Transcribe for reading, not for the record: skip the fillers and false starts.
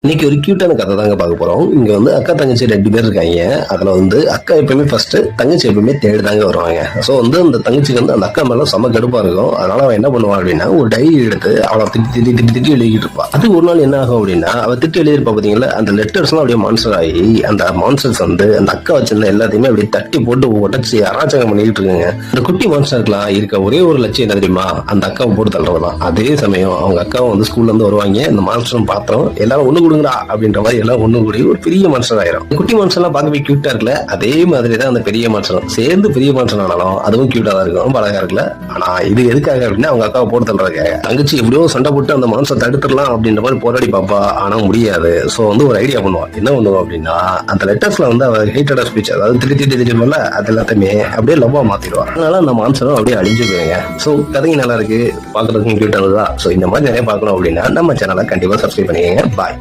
இன்னைக்கு ஒரு கியூட்டான கதை தாங்க பார்க்க போறோம். இங்க அக்கா தங்கச்சி 2 பேர் இருக்காங்க. அதுல அக்கா எப்பயுமே ஃபர்ஸ்ட், தங்கச்சி எப்பயுமே தேடி தாங்க வருவாங்க. சோ அந்த தங்கச்சிக்கு அந்த அக்கா மேல செம கடுப்பா இருக்கும். அதனால அவன் என்ன பண்ணுவான் அப்படின்னா, ஒரு டைரி எடுத்து அவளை திட்டி எழுதிட்டு இருப்பான். அது ஒரு நாள் என்ன ஆகும் அப்படின்னா, அவ திட்டி எழுதிருப்பா பாத்தீங்களா, அந்த லெட்டர்ஸ் எல்லாம் அப்படியே மான்ஸ்டர் ஆகி அந்த மான்ஸ்டர்ஸ் அந்த அக்கா வச்சிருந்த எல்லாத்தையுமே அப்படியே தட்டி போட்டு உடச்சி அராச்சகம் பண்ணிட்டு இருக்குங்க. இந்த குட்டி மான்ஸ்டருக்குலாம் இருக்க ஒரே ஒரு லட்சியம் என்ன தெரியுமா, அந்த அக்காவை போட்டு தள்ளுறதுதான். அதே சமயம் அவங்க அக்காவும் ஸ்கூல்ல இருந்து வருவாங்க. இந்த மான்ஸ்டரும் பாத்திரம் எல்லாரும் ஒண்ணு அப்படின்ற மாதிரி எல்லாம் ஒண்ணு கூடி ஒரு பெரிய மான்ஸ்டர் ஆயிரும். குட்டி மான்ஸ்டர் எல்லாம் பார்க்கவே கியூட்டா இருக்குல்ல, அதே மாதிரி தான் அந்த பெரிய மான்ஸ்டரும் சேர்ந்து பெரிய மான்ஸ்டர் ஆனாலும் அதுவும் கியூட்டா தான் இருக்கும், ரொம்ப அழகா இருக்குல்ல. ஆனா இது எதுக்காக அப்படின்னா, அவங்க அக்காவை போட்டு தள்ளுறாங்க. தங்கச்சி எப்படியோ சண்டை போட்டு அந்த மான்ஸ்டர் தடுத்துடலாம் அப்படின்ற மாதிரி போராடி பாப்பா, ஆனா முடியாது. சோ ஒரு ஐடியா பண்ணுவா. என்ன பண்ணுவோம் அப்படின்னா, அந்த லெட்டர்ஸ்ல அவ ஹேட்டட் ஸ்பீச், அதாவது திட்டி அது எல்லாத்தையுமே அப்படியே லவ்வா மாத்திடுவா. அதனால அந்த மான்ஸ்டரும் அப்படியே அழிஞ்சு போயிருங்க. சோ கதைங்க நல்லா இருக்கு, பாக்குறதுக்கும் கியூட்டா இருக்குதா. சோ இந்த மாதிரி நிறைய பார்க்கணும் அப்படின்னா நம்ம சேனலை கண்டிப்பா சப்ஸ்கிரைப் பண்ணிக்கங்க. பாய்.